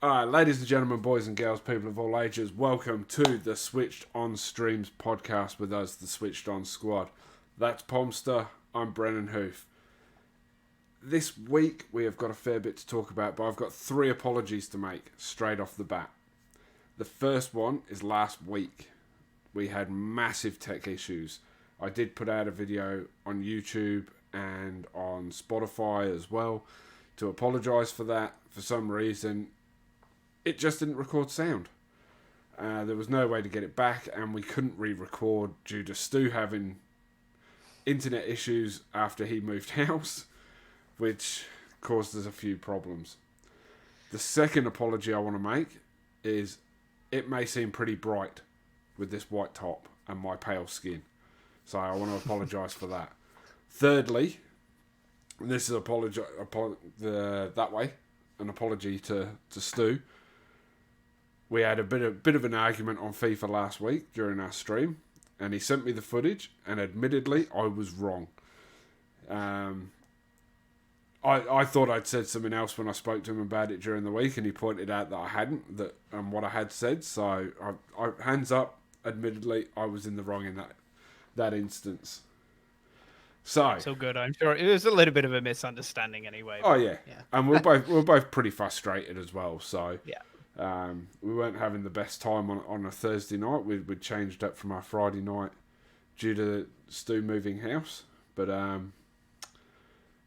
Alright, ladies and gentlemen, boys and girls, people of all ages, welcome to the Switched On Streams podcast with us, the Switched On Squad. That's Pomster, I'm Brennan Hoof. This week we have got a fair bit to talk about, but I've got 3 apologies to make straight off the bat. The first one is last week. We had massive tech issues. I did put out a video on YouTube and on Spotify as well to apologise for that. For some reason, it just didn't record sound. There was no way to get it back, and we couldn't re-record due to Stu having internet issues after he moved house, which caused us a few problems. The second apology I want to make is it may seem pretty bright with this white top and my pale skin, so I want to apologise for that. Thirdly, this is that way, an apology to Stu. We had a bit of an argument on FIFA last week during our stream, and he sent me the footage, and admittedly, I was wrong. I thought I'd said something else when I spoke to him about it during the week, and he pointed out that I hadn't, what I had said. So, I hands up, admittedly, I was in the wrong in that instance. So good. I'm sure it was a little bit of a misunderstanding anyway. Oh yeah. And we're both pretty frustrated as well. So yeah. We weren't having the best time on a Thursday night. We'd changed up from our Friday night due to Stu moving house. But oh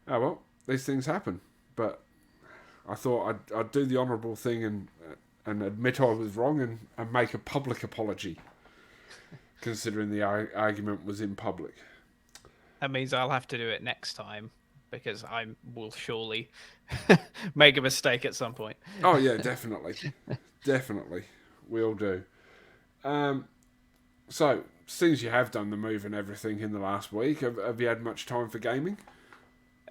well, these things happen. But I thought I'd do the honourable thing and admit I was wrong and make a public apology, considering the argument was in public. That means I'll have to do it next time, because I will surely make a mistake at some point. Oh yeah, definitely. Definitely. We all do. So, since you have done the move and everything in the last week, have you had much time for gaming?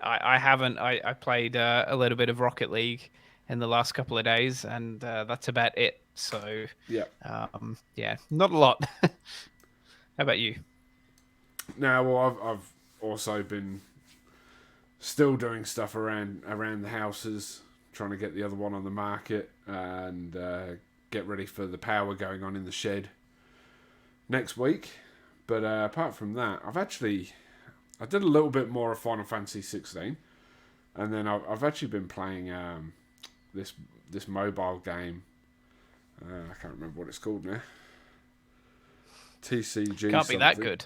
I haven't. I played a little bit of Rocket League in the last couple of days, and that's about it. So, yeah, not a lot. How about you? No, well, I've also been still doing stuff around the houses, trying to get the other one on the market and get ready for the power going on in the shed next week. But apart from that, I did a little bit more of Final Fantasy 16, and then I've actually been playing this mobile game. I can't remember what it's called now. TCG. Can't be that good.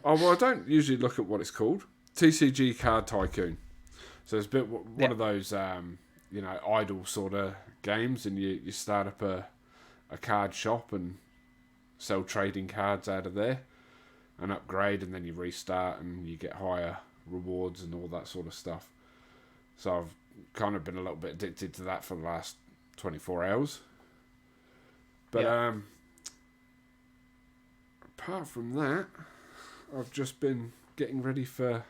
Oh well, I don't usually look at what it's called. TCG Card Tycoon. So it's a bit one of those idle sort of games, and you start up a card shop and sell trading cards out of there and upgrade, and then you restart and you get higher rewards and all that sort of stuff. So I've kind of been a little bit addicted to that for the last 24 hours. But apart from that, I've just been getting ready for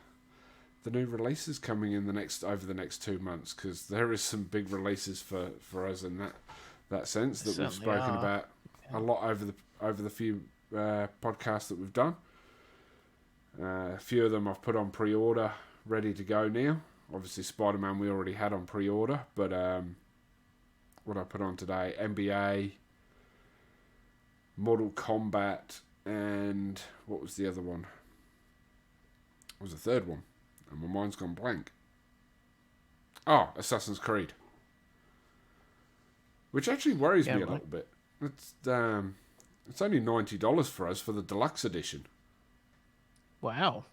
the new releases coming in over the next 2 months, because there is some big releases for us in that sense that we've spoken about a lot over the few podcasts that we've done. A few of them I've put on pre-order, ready to go now. Obviously, Spiderman we already had on pre-order, but what I put on today, NBA, Mortal Kombat, and what was the other one? What was the third one? And my mind's gone blank. Oh, Assassin's Creed. Which actually worries me a little bit. It's only $90 for us for the deluxe edition. Wow.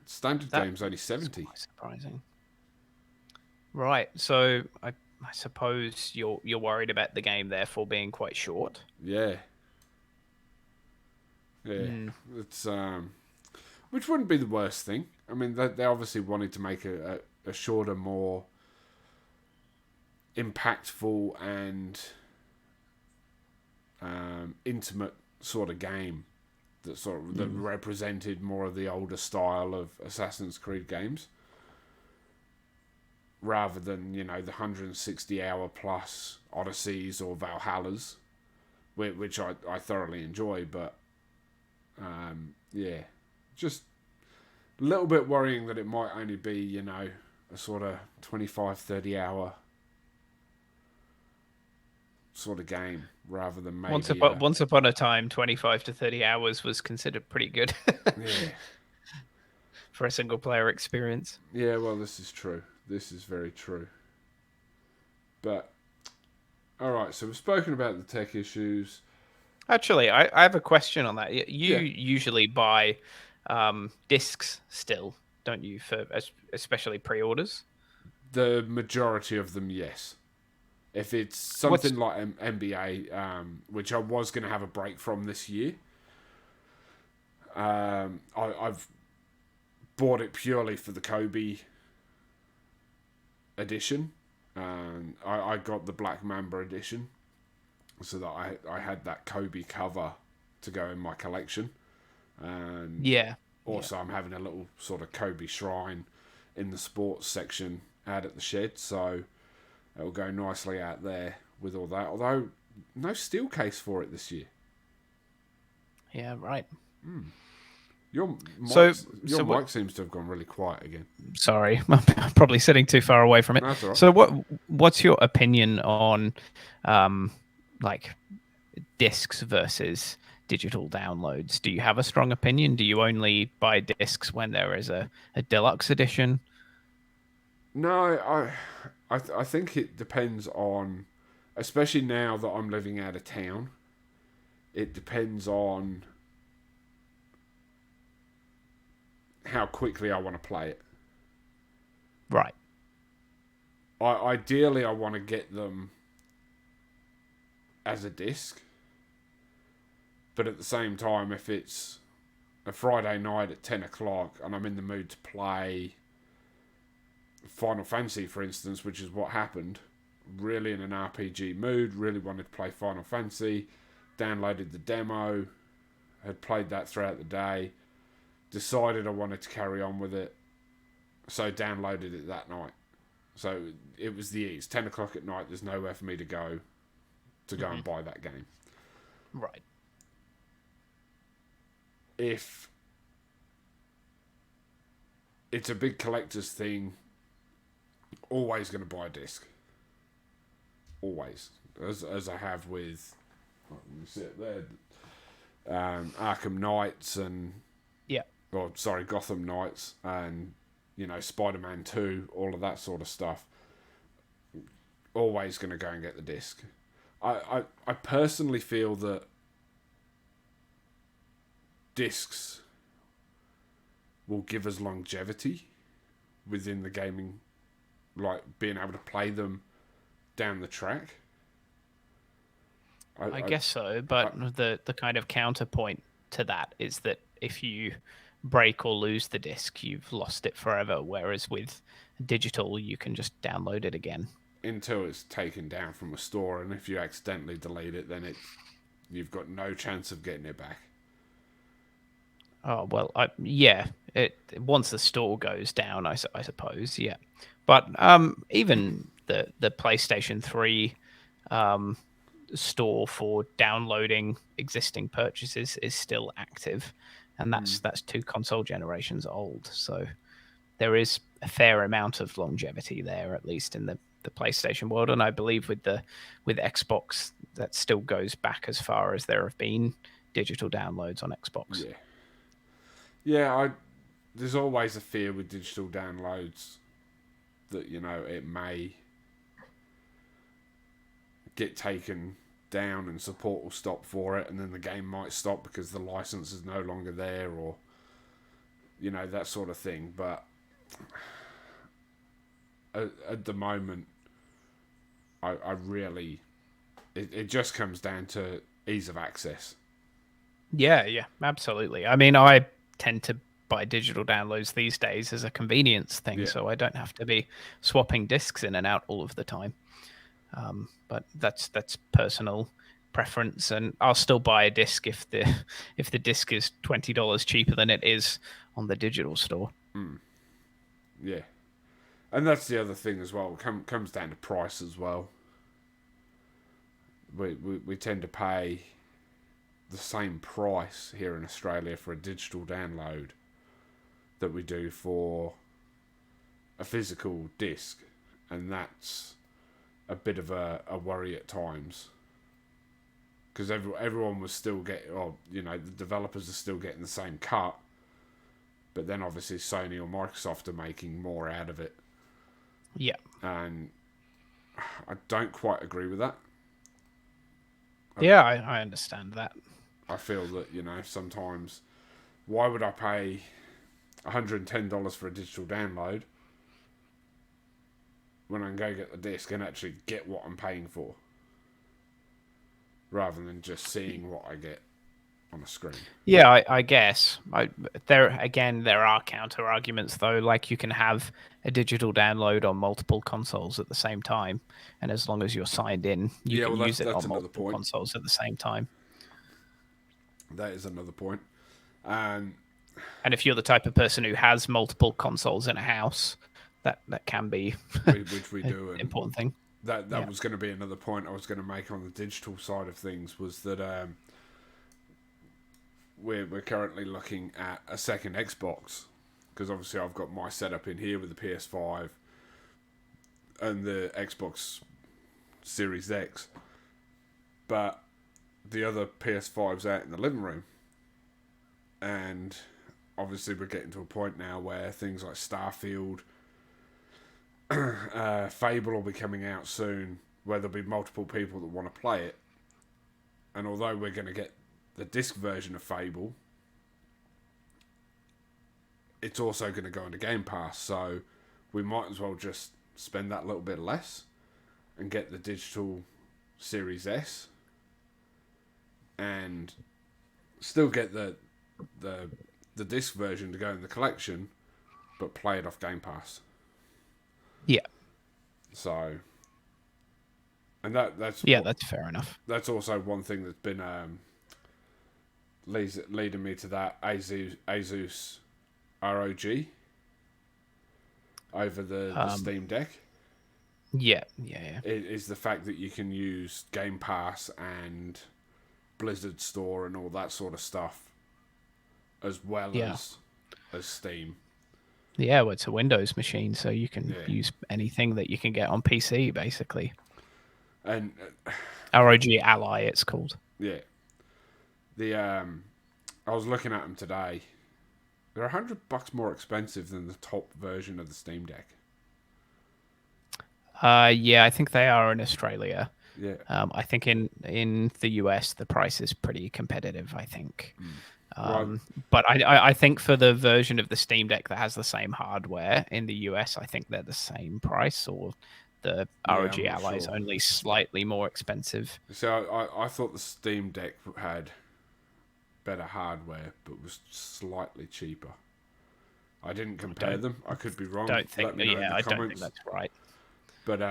Standard game's only $70. Quite surprising. Right, so I suppose you're worried about the game therefore being quite short. Yeah. It's which wouldn't be the worst thing. I mean, they obviously wanted to make a shorter, more impactful and intimate sort of game that represented more of the older style of Assassin's Creed games, rather than the 160-hour plus Odysseys or Valhallas, which I thoroughly enjoy, but just a little bit worrying that it might only be a sort of 25-30 hour sort of game rather than Once maybe upon, once upon a time, 25 to 30 hours was considered pretty good yeah. for a single player experience. Yeah, well, this is true. This is very true. But all right, so we've spoken about the tech issues. Actually, I have a question on that. You Yeah, usually buy discs still, don't you, for especially pre-orders? the majority of them, yes. If it's What's something like NBA, which I was going to have a break from this year, I've bought it purely for the Kobe edition. I got the Black Mamba edition so that I had that Kobe cover to go in my collection. And yeah, yeah. also, I'm having a little sort of Kobe shrine in the sports section out at the shed, so it'll go nicely out there with all that. Although, no steel case for it this year. Yeah, right. Your So, your so what? mic seems to have gone really quiet again. Sorry, I'm probably sitting too far away from it. No, that's all right. So, what's your opinion on, um, like discs versus digital downloads? Do you have a strong opinion? Do you only buy discs when there is a deluxe edition? No, I think it depends on, especially now that I'm living out of town. It depends on how quickly I want to play it. Right. Ideally, I want to get them as a disc, but at the same time, if it's a Friday night at 10 o'clock and I'm in the mood to play Final Fantasy, for instance, which is what happened, really in an RPG mood, really wanted to play Final Fantasy, downloaded the demo, had played that throughout the day, decided I wanted to carry on with it, so downloaded it that night. So it was the ease. 10 o'clock at night, there's nowhere for me to go and buy that game. Right. If it's a big collector's thing, always going to buy a disc. Always. As I have with, let me see it there, Arkham Knights and, Yeah. or sorry, Gotham Knights and, you know, Spiderman 2, all of that sort of stuff. Always going to go and get the disc. I personally feel that discs will give us longevity within the gaming, like being able to play them down the track. I guess so, but the kind of counterpoint to that is that if you break or lose the disc, you've lost it forever. Whereas with digital, you can just download it again. Until it's taken down from a store, and if you accidentally delete it, then you've got no chance of getting it back. Oh well, yeah. It once the store goes down, I suppose, yeah. But even the PlayStation 3 um, store for downloading existing purchases is still active, and that's two console generations old. So there is a fair amount of longevity there, at least in the PlayStation world. And I believe with Xbox, that still goes back as far as there have been digital downloads on Xbox. Yeah. There's always a fear with digital downloads that, you know, it may get taken down and support will stop for it, and then the game might stop because the license is no longer there, or, you know, that sort of thing. But at the moment, I really, it just comes down to ease of access. Yeah, absolutely. I mean, I tend to buy digital downloads these days as a convenience thing, Yeah. so I don't have to be swapping discs in and out all of the time. But that's personal preference, and I'll still buy a disc if the disc is $20 cheaper than it is on the digital store. Yeah. And that's the other thing as well. It comes down to price as well. We tend to pay the same price here in Australia for a digital download that we do for a physical disc, and that's a bit of a worry at times. because everyone was still getting, or the developers are still getting the same cut, but then obviously Sony or Microsoft are making more out of it. Yeah. And I don't quite agree with that. Yeah, I understand that. I feel that, sometimes, why would I pay $110 for a digital download when I can go get the disc and actually get what I'm paying for, rather than just seeing what I get on a screen? Yeah, I guess. There are counter arguments though. Like you can have a digital download on multiple consoles at the same time, and as long as you're signed in, you can use it on multiple consoles at the same time. That is another point. And if you're the type of person who has multiple consoles in a house, that can be which we do, an important thing. That was going to be another point I was going to make on the digital side of things, was that we're currently looking at a second Xbox, because obviously I've got my setup in here with the PS5 and the Xbox Series X, but the other PS5's out in the living room, and obviously we're getting to a point now where things like Starfield, Fable will be coming out soon, where there'll be multiple people that want to play it, and although we're going to get the disc version of Fable, it's also going to go into Game Pass, so we might as well just spend that little bit less and get the digital Series S and still get the disc version to go in the collection, but play it off Game Pass. Yeah. So, and that's fair enough. That's also one thing that's been leading me to that Asus ROG over the Steam Deck. Yeah. It is the fact that you can use Game Pass and Blizzard Store and all that sort of stuff, as well as Steam. Yeah, well, it's a Windows machine, so you can use anything that you can get on PC, basically. And ROG Ally, it's called. Yeah. I was looking at them today. They're $100 more expensive than the top version of the Steam Deck. Yeah, I think they are in Australia. Yeah. I think in the US the price is pretty competitive, I think. Right. But I think for the version of the Steam Deck that has the same hardware in the US, I think they're the same price, or the ROG Ally is only slightly more expensive. So I thought the Steam Deck had better hardware, but was slightly cheaper. I didn't compare them. I could be wrong. I don't think that's right. But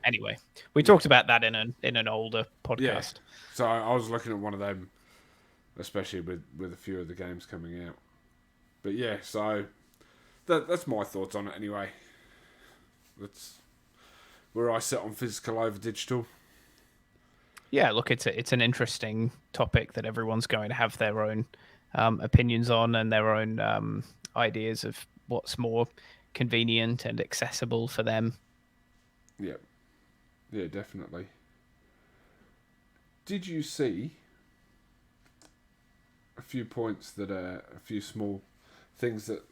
anyway, we talked about that in an older podcast. Yeah. So I was looking at one of them, especially with a few of the games coming out. But yeah, so that's my thoughts on it anyway. That's where I sit on physical over digital. Yeah, look, it's an interesting topic that everyone's going to have their own opinions on and their own ideas of what's more convenient and accessible for them. Yeah, definitely. Did you see a few points that a few small things that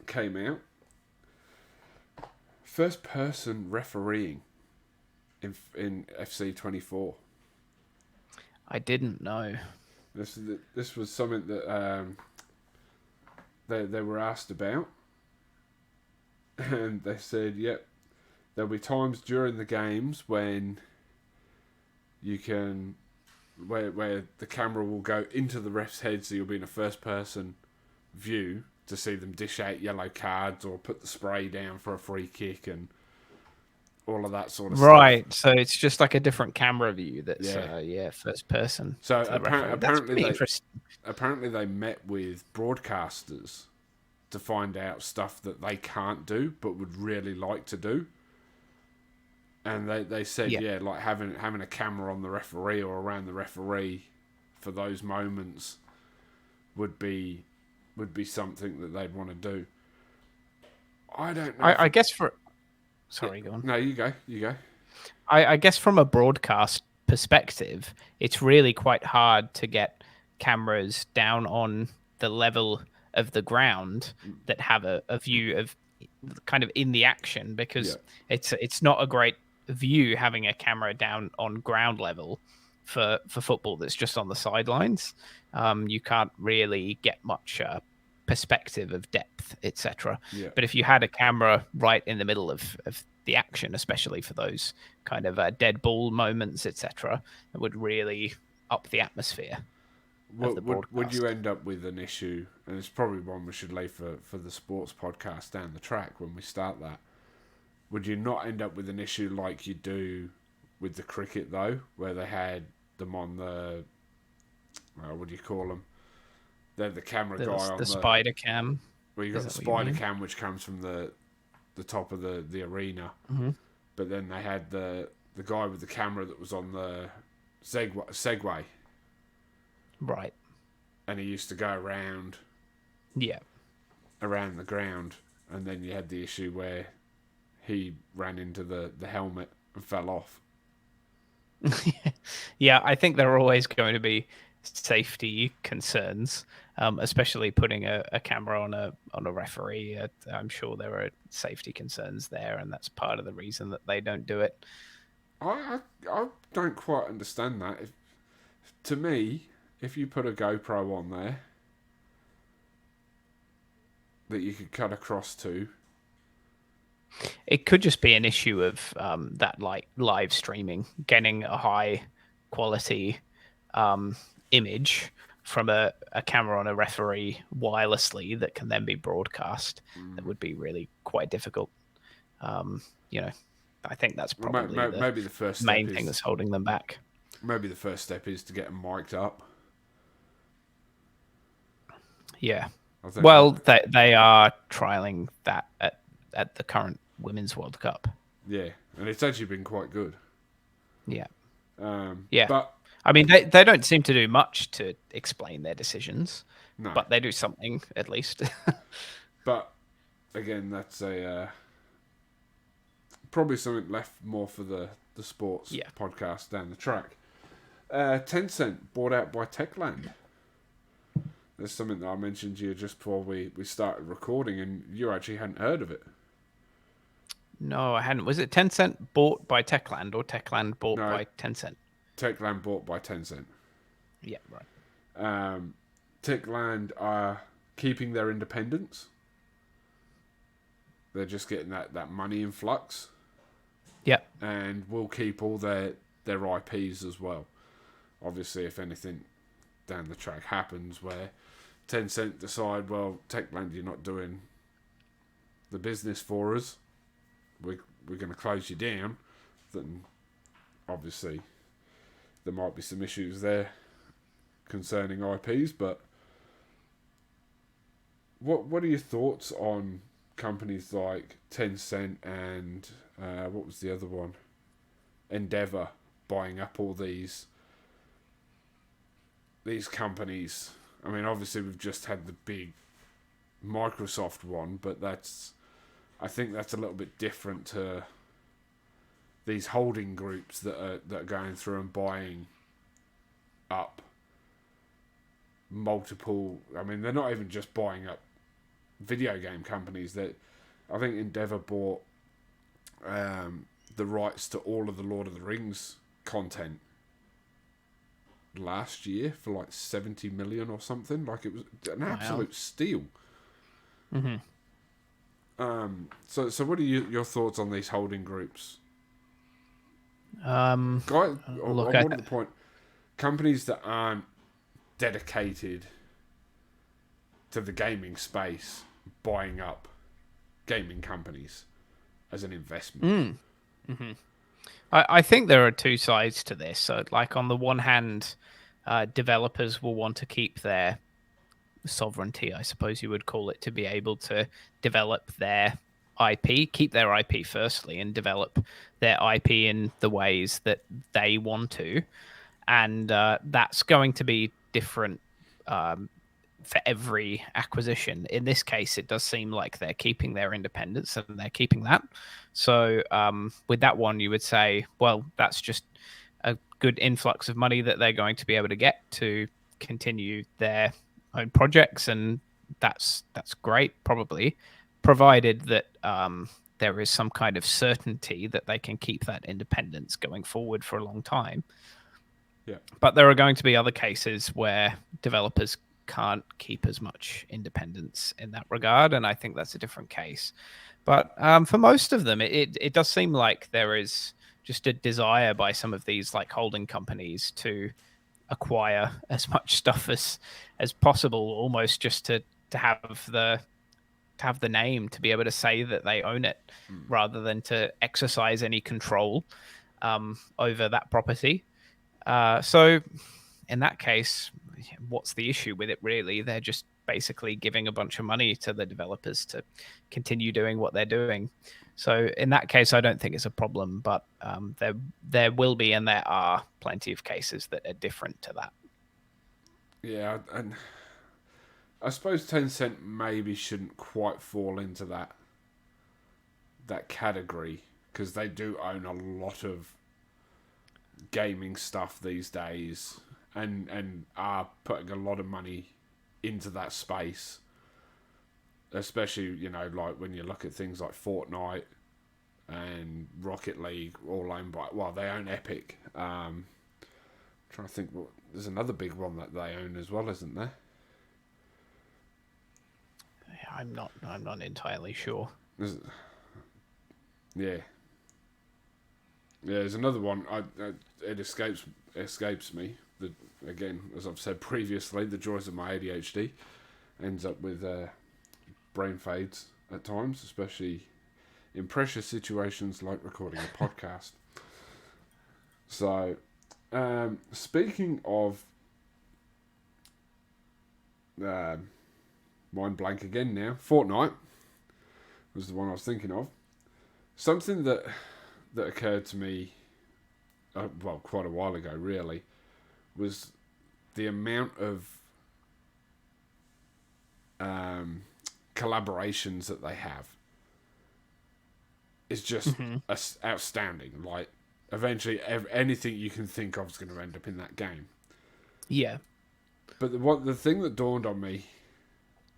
came out? First person refereeing in FC24. I didn't know. This was something that they were asked about, and they said, "Yep, there'll be times during the games when you can, where the camera will go into the ref's head, so you'll be in a first person view to see them dish out yellow cards or put the spray down for a free kick and all of that sort of stuff." Right, so it's just like a different camera view that's first person. So apparently they met with broadcasters to find out stuff that they can't do but would really like to do. And they said, like having a camera on the referee or around the referee for those moments would be something that they'd want to do. I don't know. I guess for... Sorry, go on. No, you go. I guess from a broadcast perspective, it's really quite hard to get cameras down on the level of the ground that have a view of kind of in the action, Yeah. because it's not a great view having a camera down on ground level for football that's just on the sidelines. You can't really get much perspective of depth, etc. Yeah. But if you had a camera right in the middle of the action, especially for those kind of dead ball moments, etc., it would really up the atmosphere of the Would you broadcast. end up with an issue, and it's probably one we should leave for the sports podcast down the track when we start that? Would you not end up with an issue like you do with the cricket, though, where they had them on the, what do you call them? They're the camera guy The on the, spider cam. well, you got Is the that what you spider mean? cam, which comes from the top of the arena, Hmm. but then they had the guy with the camera that was on the Segway, Right. and he used to go Yeah. around the ground, and then you had the issue where he ran into the helmet and fell off. Yeah, I think there are always going to be safety concerns, especially putting a camera on a referee. I'm sure there are safety concerns there, and that's part of the reason that they don't do it. I don't quite understand that. To me, if you put a GoPro on there that you could cut across to, It could just be an issue of that, like live streaming, getting a high quality um, image from a camera on a referee wirelessly that can then be broadcast. That would be really quite difficult. Um, you know, I think that's probably the maybe the first step main thing is that's holding them back. to get them mic'd up. Yeah. I think Well, they are trialing that at the current Women's World Cup. yeah, and it's actually been quite good. Yeah. Yeah, but I mean, they don't seem to do much to explain their decisions, no, but they do something at least. but again, that's a probably something left more for the sports podcast down the track. Tencent bought out by Techland. There's something that I mentioned to you just before we started recording, and you actually hadn't heard of it. No, I hadn't. Was it Tencent bought by Techland or Techland bought by Tencent? Techland bought by Tencent. Yeah, right. Techland are keeping their independence. They're just getting that money influx. Yeah. And will keep all their IPs as well. Obviously, if anything down the track happens where Tencent decide, well, Techland, you're not doing the business for us, we're going to close you down, then obviously there might be some issues there concerning IPs. But what are your thoughts on companies like Tencent and what was the other one? Endeavour buying up all these companies? I mean, obviously we've just had the big Microsoft one, but I think that's a little bit different to these holding groups that are going through and buying up multiple. I mean, they're not even just buying up video game companies. That I think Endeavour bought the rights to all of the Lord of the Rings content last year for like 70 million or something. Like, it was an absolute steal. Mm-hmm. So what are your thoughts on these holding groups? Look, More to the point, companies that aren't dedicated to the gaming space buying up gaming companies as an investment. Mm-hmm. I think there are two sides to this. So, like, on the one hand, developers will want to keep their sovereignty, I suppose you would call it, to be able to develop their IP, keep their IP firstly, and develop their IP in the ways that they want to. And that's going to be different for every acquisition. In this case, it does seem like they're keeping their independence and they're keeping that. So with that one, you would say, well, that's just a good influx of money that they're going to be able to get to continue their own projects, and that's great, probably, provided that there is some kind of certainty that they can keep that independence going forward for a long time. Yeah. But there are going to be other cases where developers can't keep as much independence in that regard, and I think that's a different case. But for most of them, it does seem like there is just a desire by some of these like holding companies to acquire as much stuff as possible, almost just to have the name, to be able to say that they own it, rather than to exercise any control over that property. So in that case, what's the issue with it, really? They're just basically giving a bunch of money to the developers to continue doing what they're doing. So in that case, I don't think it's a problem, but there will be, and there are plenty of cases that are different to that. Yeah, and I suppose Tencent maybe shouldn't quite fall into that category, because they do own a lot of gaming stuff these days, and are putting a lot of money into that space. Especially, like when you look at things like Fortnite and Rocket League, all owned by, well, they own Epic. I'm trying to think, there's another big one that they own as well, isn't there? I'm not entirely sure. Yeah. Yeah, there's another one. It escapes me. Again, as I've said previously, the joys of my ADHD ends up with brain fades at times, especially in pressure situations like recording a podcast. So, speaking of mind blank again now, Fortnite was the one I was thinking of. Something that occurred to me, quite a while ago, really, was the amount of collaborations that they have is just outstanding. Like, eventually, anything you can think of is going to end up in that game. Yeah. But the thing that dawned on me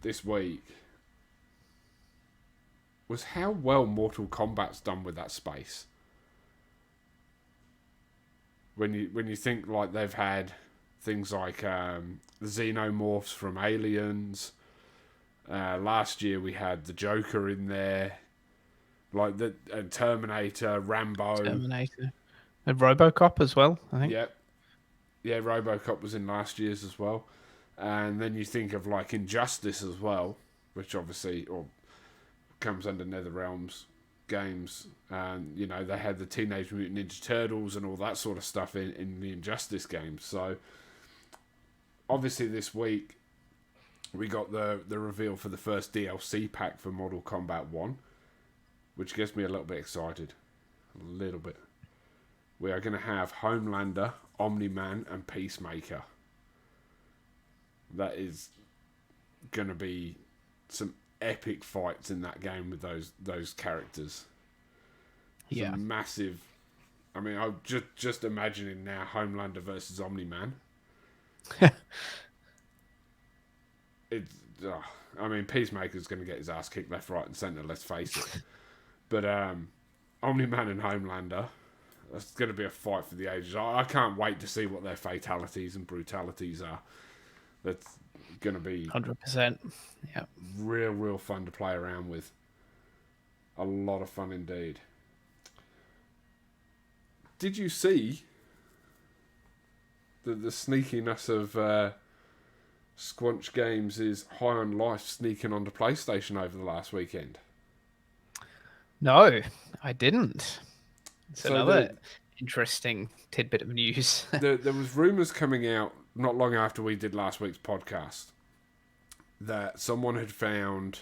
this week was how well Mortal Kombat's done with that space. When you think, like, they've had things like the xenomorphs from Aliens. Last year we had the Joker in there, like the Terminator, Rambo, Terminator, and RoboCop as well, I think. Yep. Yeah, RoboCop was in last year's as well. And then you think of like Injustice as well, which obviously comes under NetherRealm's games. And, they had the Teenage Mutant Ninja Turtles and all that sort of stuff in the Injustice games. So, obviously this week, we got the reveal for the first DLC pack for Mortal Kombat 1, which gets me a little bit excited. A little bit. We are going to have Homelander, Omni-Man, and Peacemaker. That is going to be some epic fights in that game with those characters. Yeah. Some massive. I mean, I'm just imagining now Homelander versus Omni-Man. I mean, Peacemaker's going to get his ass kicked left, right, and centre. Let's face it. But Omni-Man and Homelander, that's going to be a fight for the ages. I can't wait to see what their fatalities and brutalities are. That's going to be 100%. Yeah. Real fun to play around with. A lot of fun indeed. Did you see the sneakiness of Squanch Games' High on Life sneaking onto PlayStation over the last weekend? No, I didn't. It's So another interesting tidbit of news. There was rumours coming out not long after we did last week's podcast that someone had found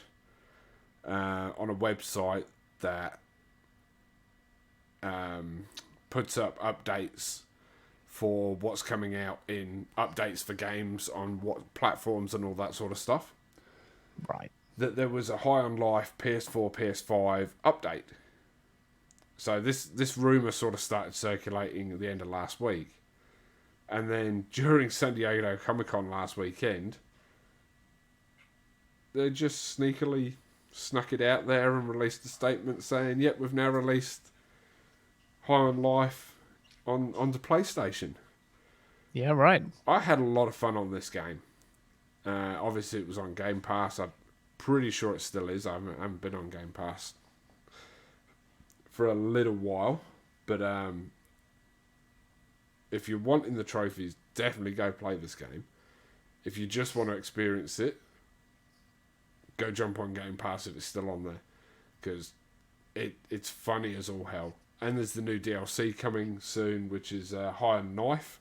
on a website that puts up updates for what's coming out in updates for games on what platforms and all that sort of stuff. Right. That there was a High on Life PS4, PS5 update. So this rumor sort of started circulating at the end of last week, and then during San Diego Comic-Con last weekend, they just sneakily snuck it out there and released a statement saying, "Yep, we've now released High on Life onto PlayStation." Yeah, right. I had a lot of fun on this game. Obviously, it was on Game Pass. I'm pretty sure it still is. I haven't been on Game Pass for a little while. But if you're wanting the trophies, definitely go play this game. If you just want to experience it, go jump on Game Pass if it's still on there. Because it's funny as all hell. And there's the new DLC coming soon, which is High on Knife.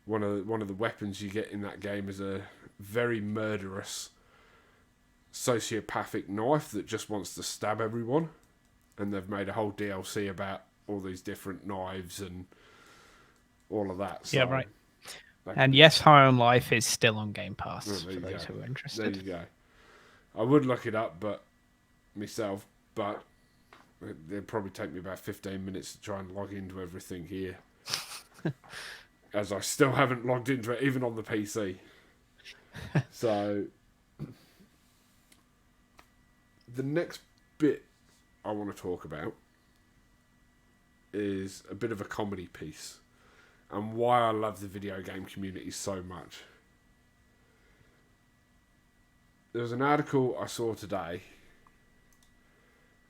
One of the weapons you get in that game is a very murderous, sociopathic knife that just wants to stab everyone. And they've made a whole DLC about all these different knives and all of that. So yeah, right. And yes, High on Life is still on Game Pass for those who are interested. There you go. I would look it up, but it'd probably take me about 15 minutes to try and log into everything here. As I still haven't logged into it, even on the PC. So, the next bit I want to talk about is a bit of a comedy piece and why I love the video game community so much. There was an article I saw today,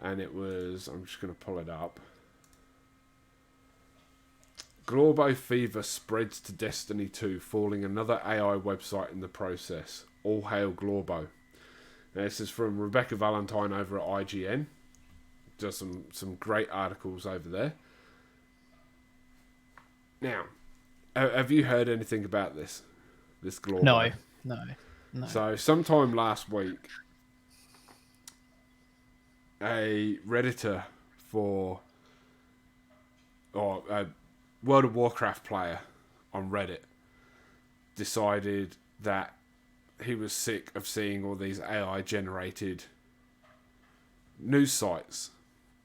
and it was, I'm just going to pull it up. Glorbo fever spreads to Destiny 2, falling another AI website in the process. All hail Glorbo. Now, this is from Rebecca Valentine over at IGN. Does some great articles over there. Now, have you heard anything about this Glorbo? No. So, sometime last week, a Redditor for... a World of Warcraft player on Reddit decided that he was sick of seeing all these AI generated news sites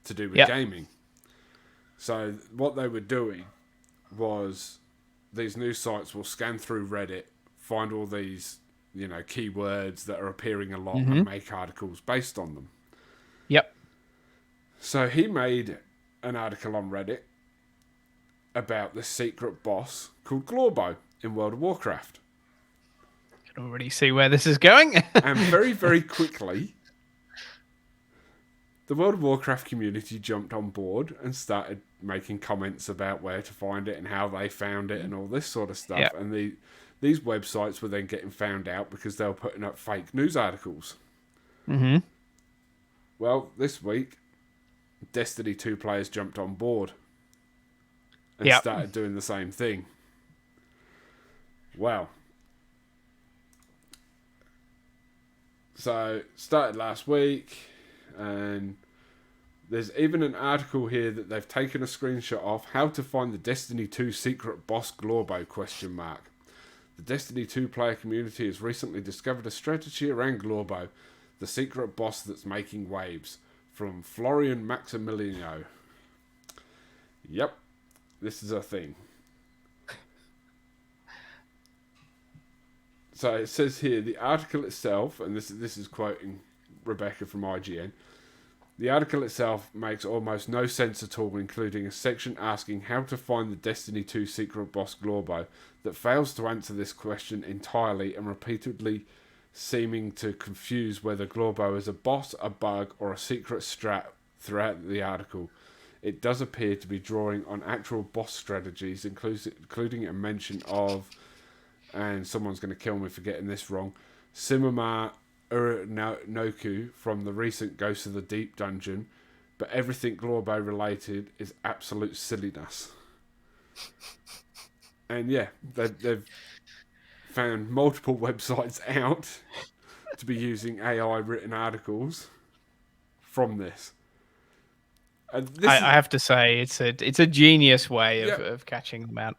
to do with gaming. So what they were doing was these news sites will scan through Reddit, find all these, keywords that are appearing a lot and make articles based on them. Yep. So he made an article on Reddit about the secret boss called Glorbo in World of Warcraft. I can already see where this is going. And very, very quickly, the World of Warcraft community jumped on board and started making comments about where to find it and how they found it and all this sort of stuff. Yep. And these websites were then getting found out because they were putting up fake news articles. Mm-hmm. Well, this week, Destiny 2 players jumped on board and started doing the same thing. Wow. So, started last week, and there's even an article here that they've taken a screenshot of how to find the Destiny 2 secret boss Glorbo ? The Destiny 2 player community has recently discovered a strategy around Glorbo, the secret boss that's making waves, from Florian Maximiliano. Yep. This is a thing. So it says here, the article itself, and this is quoting Rebecca from IGN, the article itself makes almost no sense at all, including a section asking how to find the Destiny 2 secret boss Glorbo that fails to answer this question entirely and repeatedly seeming to confuse whether Glorbo is a boss, a bug, or a secret strat throughout the article. It does appear to be drawing on actual boss strategies, including a mention of, and someone's going to kill me for getting this wrong, Simama Uranoku from the recent Ghost of the Deep dungeon, but everything Glorbo related is absolute silliness. And yeah, they've found multiple websites out to be using AI written articles from this. I have to say, it's a genius way of catching them out.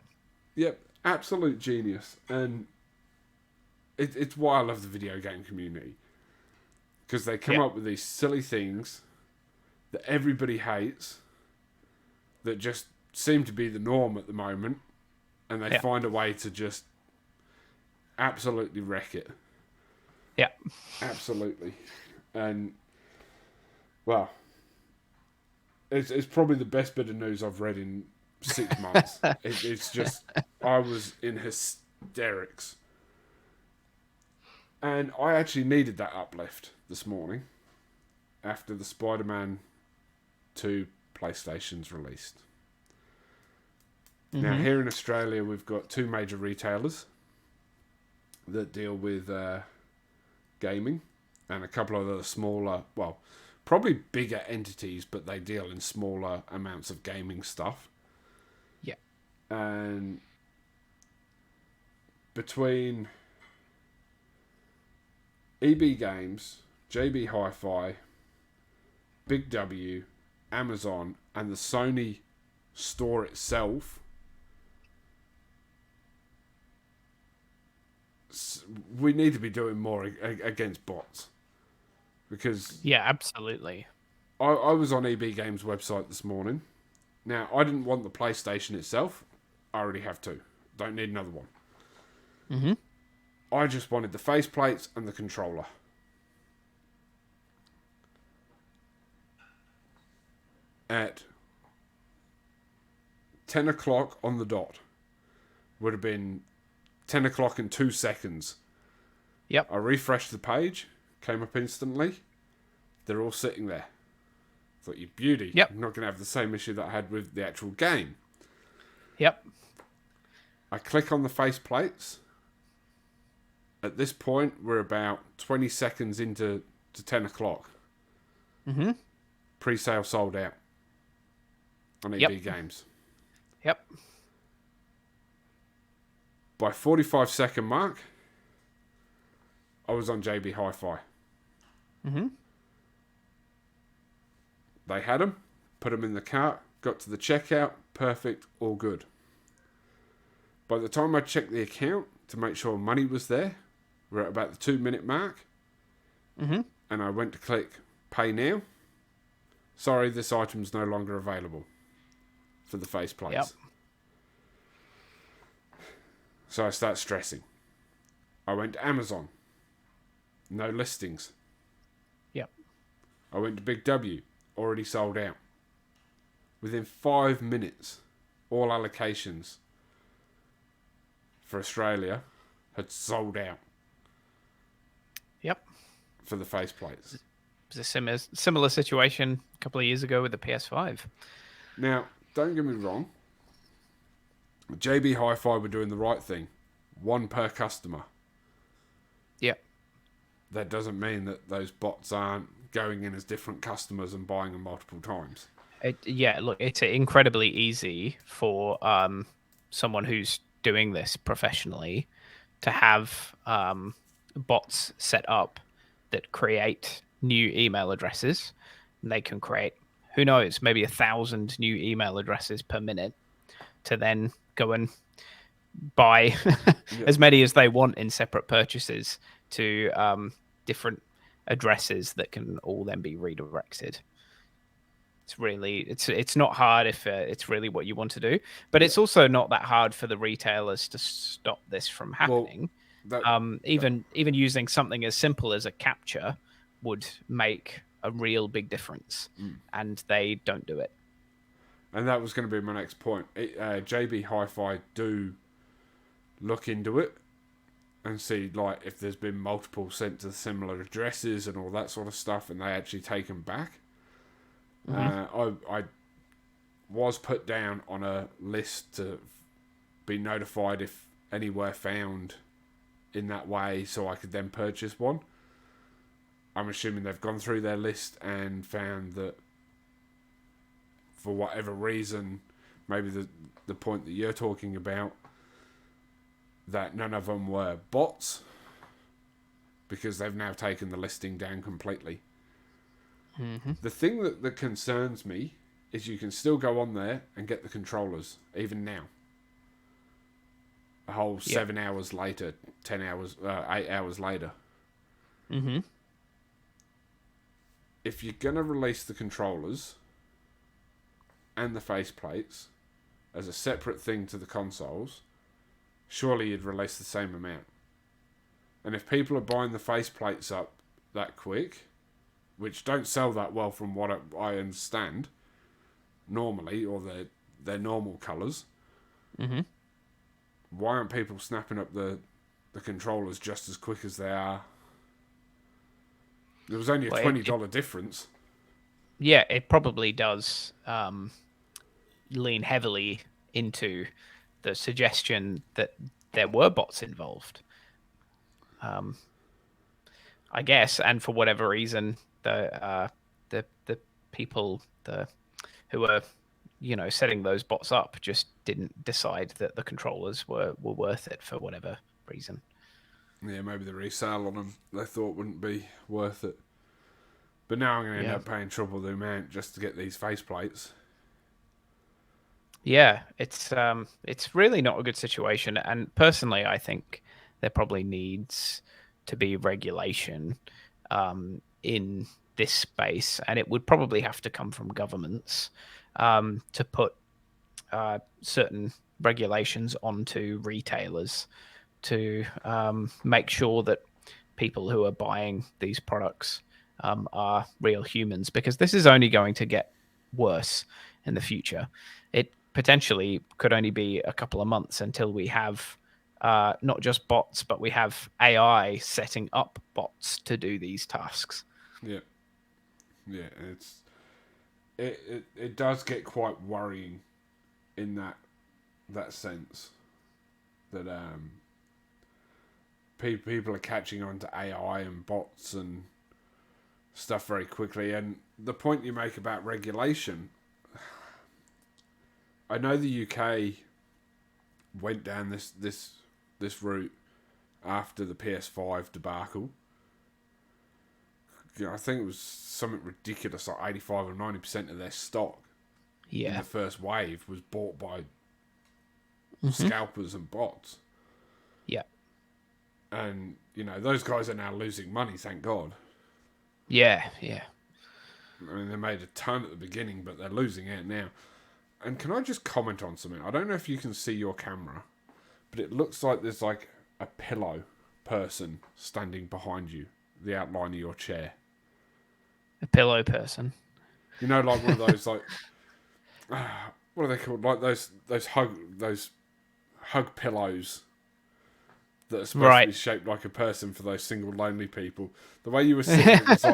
Yep, absolute genius. And it's why I love the video game community. Because they come up with these silly things that everybody hates, that just seem to be the norm at the moment, and they find a way to just absolutely wreck it. Yeah. Absolutely. And, well, it's probably the best bit of news I've read in 6 months. It's just, I was in hysterics. And I actually needed that uplift this morning after the Spiderman 2 PlayStation's released. Now, here in Australia, we've got 2 major retailers that deal with gaming, and a couple of other smaller, well, probably bigger entities, but they deal in smaller amounts of gaming stuff. Yeah. And between EB Games, JB Hi-Fi, Big W, Amazon, and the Sony store itself, we need to be doing more against bots. Because Yeah, absolutely. I was on EB Games' website this morning. Now, I didn't want the PlayStation itself. I already have 2. Don't need another one. Mm-hmm. I just wanted the faceplates and the controller. At 10 o'clock on the dot. Would have been 10 o'clock in 2 seconds. Yep. I refreshed the page. Came up instantly. They're all sitting there. Thought, you beauty. Yep. I'm not going to have the same issue that I had with the actual game. Yep. I click on the faceplates. At this point, we're about 20 seconds into 10 o'clock. Mm-hmm. Pre-sale sold out on EB Games. Yep. By 45-second mark, I was on JB Hi-Fi. Mm-hmm. They had them, put them in the cart, got to the checkout, perfect, all good. By the time I checked the account to make sure money was there, we're at about the 2-minute mark, and I went to click pay now. Sorry, this item's no longer available for the faceplates. Yep. So I start stressing. I went to Amazon. No listings. Yep. I went to Big W. Already sold out. Within 5 minutes, all allocations for Australia had sold out. Yep. For the faceplates. It was a similar situation a couple of years ago with the PS5. Now, don't get me wrong. JB Hi-Fi were doing the right thing. 1 per customer. Yep. That doesn't mean that those bots aren't going in as different customers and buying them multiple times. Look, it's incredibly easy for someone who's doing this professionally to have bots set up that create new email addresses. And they can create, who knows, maybe 1,000 new email addresses per minute to then go and buy as many as they want in separate purchases to different addresses that can all then be redirected. It's really, it's not hard if it's really what you want to do, but it's also not that hard for the retailers to stop this from happening. Even using something as simple as a captcha would make a real big difference, and they don't do it. And that was going to be my next point. JB Hi-Fi do look into it and see like if there's been multiple sent to similar addresses and all that sort of stuff, and they actually take them back. I was put down on a list to be notified if any were found in that way, so I could then purchase one. I'm assuming they've gone through their list and found that for whatever reason, maybe the point that you're talking about, that none of them were bots, because they've now taken the listing down completely. The thing that concerns me is you can still go on there and get the controllers, even now. A whole 7 hours later, 10 hours, 8 hours later. If you're going to release the controllers, and the faceplates as a separate thing to the consoles, surely you'd release the same amount. And if people are buying the faceplates up that quick, which don't sell that well from what I understand normally, or their normal colours, why aren't people snapping up the controllers just as quick as they are? There was only a $20 difference. Yeah, it probably does lean heavily into the suggestion that there were bots involved. I guess, and for whatever reason, the people who are setting those bots up just didn't decide that the controllers were worth it for whatever reason. Yeah, maybe the resale on them they thought wouldn't be worth it. But now I'm going to end up paying triple the amount just to get these faceplates. Yeah, it's really not a good situation. And personally, I think there probably needs to be regulation in this space, and it would probably have to come from governments to put certain regulations onto retailers to make sure that people who are buying these products are real humans, because this is only going to get worse in the future. It potentially could only be a couple of months until we have not just bots, but we have AI setting up bots to do these tasks. Yeah, it does get quite worrying in that sense that people are catching on to AI and bots and stuff very quickly. And the point you make about regulation, I know the UK went down this route after the PS5 debacle. I think it was something ridiculous, like 85 or 90% of their stock in the first wave was bought by scalpers and bots. Yeah. And, those guys are now losing money, thank God. Yeah. I mean, they made a ton at the beginning, but they're losing out now. And can I just comment on something? I don't know if you can see your camera, but it looks like there's like a pillow person standing behind you, the outline of your chair. A pillow person. Like one of those like what are they called? Like those hug pillows that are supposed to be shaped like a person for those single lonely people. The way you were sitting, it was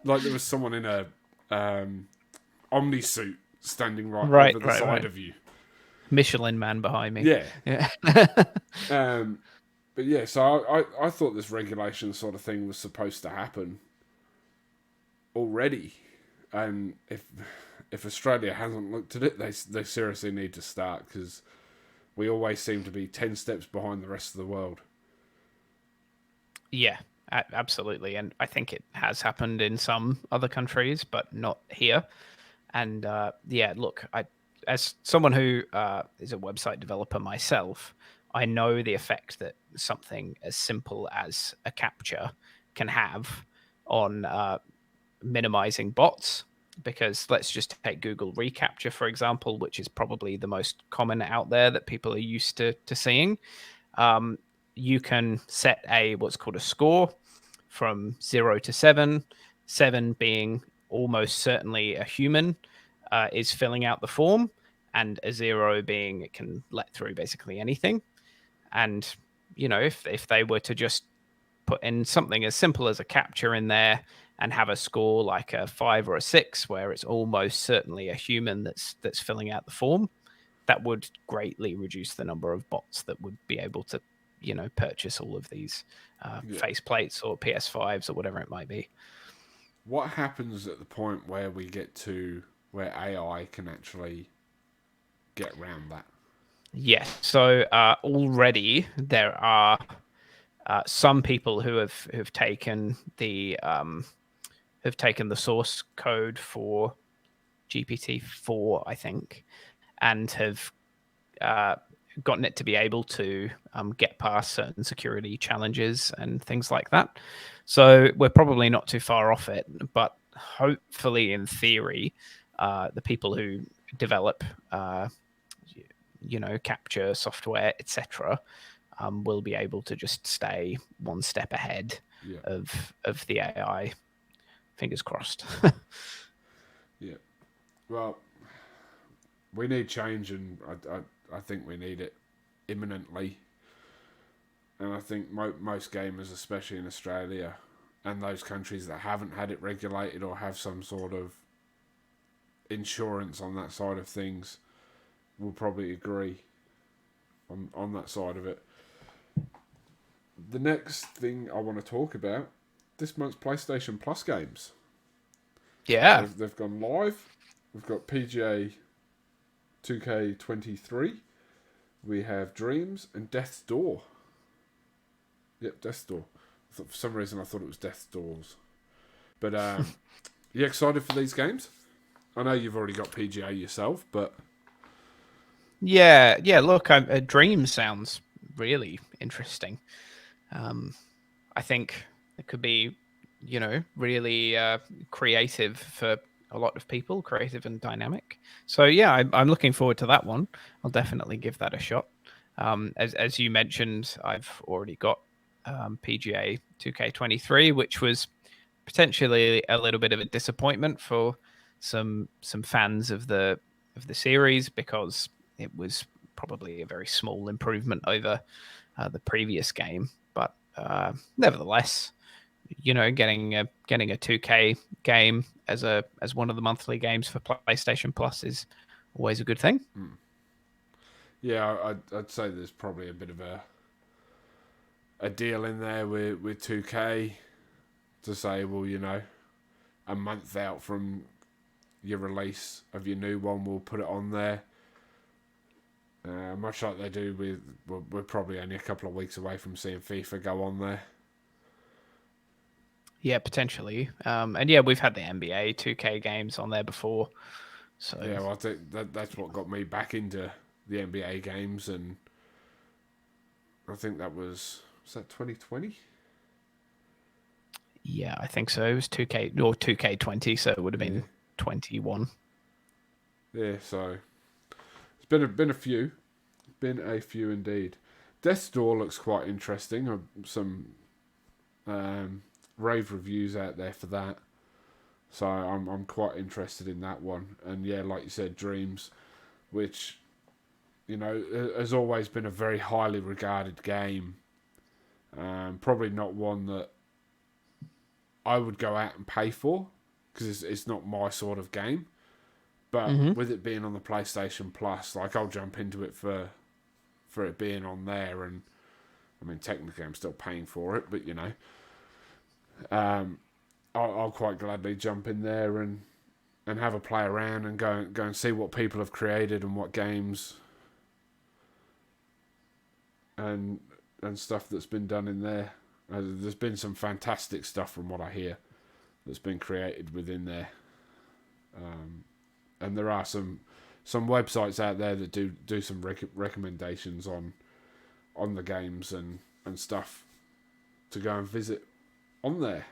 like there was someone in a Omni suit standing right over the side of you. Michelin man behind me. Yeah. But yeah, so I thought this regulation sort of thing was supposed to happen already, and if Australia hasn't looked at it, they seriously need to start, because we always seem to be 10 steps behind the rest of the world. Yeah, absolutely, and I think it has happened in some other countries, but not here. And look, as someone who is a website developer myself, I know the effect that something as simple as a capture can have on minimizing bots. Because let's just take Google reCAPTCHA, for example, which is probably the most common out there that people are used to seeing. You can set what's called a score from 0 to 7, 7 being almost certainly a human is filling out the form, and a 0 being it can let through basically anything. And, if they were to just put in something as simple as a capture in there and have a score like a 5 or a 6, where it's almost certainly a human that's filling out the form, that would greatly reduce the number of bots that would be able to, purchase all of these faceplates or PS5s or whatever it might be. What happens at the point where we get to where AI can actually get around that? Yes. So already there are some people who have taken the source code for GPT-4, I think, and have gotten it to be able to get past certain security challenges and things like that. So we're probably not too far off it, but hopefully, in theory, the people who develop, capture software, etc., will be able to just stay one step ahead Yeah. of the AI. Fingers crossed. Yeah. Well, we need change, and I think we need it imminently. And I think most gamers, especially in Australia and those countries that haven't had it regulated or have some sort of insurance on that side of things, will probably agree on that side of it. The next thing I want to talk about, this month's PlayStation Plus games. Yeah. They've gone live. We've got PGA 2K23. We have Dreams and Death's Door. Yep, Death's Door. For some reason I thought it was Death's Doors. But you excited for these games? I know you've already got PGA yourself, but Yeah. Look, a Dream sounds really interesting. I think it could be, really creative for a lot of people, creative and dynamic. So yeah, I'm looking forward to that one. I'll definitely give that a shot. As you mentioned, I've already got PGA 2K23, which was potentially a little bit of a disappointment for some fans of the series, because it was probably a very small improvement over the previous game. But nevertheless, getting a 2K game as one of the monthly games for PlayStation Plus is always a good thing. yeah, I'd say there's probably a bit of a deal in there with 2K to say, well, a month out from your release of your new one, we'll put it on there. Much like they do with, we're probably only a couple of weeks away from seeing FIFA go on there. Yeah, potentially. And yeah, we've had the NBA 2K games on there before. So yeah, well, I think that's what got me back into the NBA games, and I think was that 2020? Yeah, I think so. It was 2K or 2K20, so it would have been Yeah. 21. Yeah, so it's been a few indeed. Death's Door looks quite interesting. Some rave reviews out there for that, so I'm quite interested in that one. And yeah, like you said, Dreams, which has always been a very highly regarded game. Probably not one that I would go out and pay for, because it's not my sort of game. But with it being on the PlayStation Plus, like, I'll jump into it for it being on there. And I mean, technically I'm still paying for it, but I'll quite gladly jump in there and have a play around and go and see what people have created and what games and stuff that's been done in there. There's been some fantastic stuff from what I hear that's been created within there, and there are some websites out there that do some recommendations on the games and stuff to go and visit on there.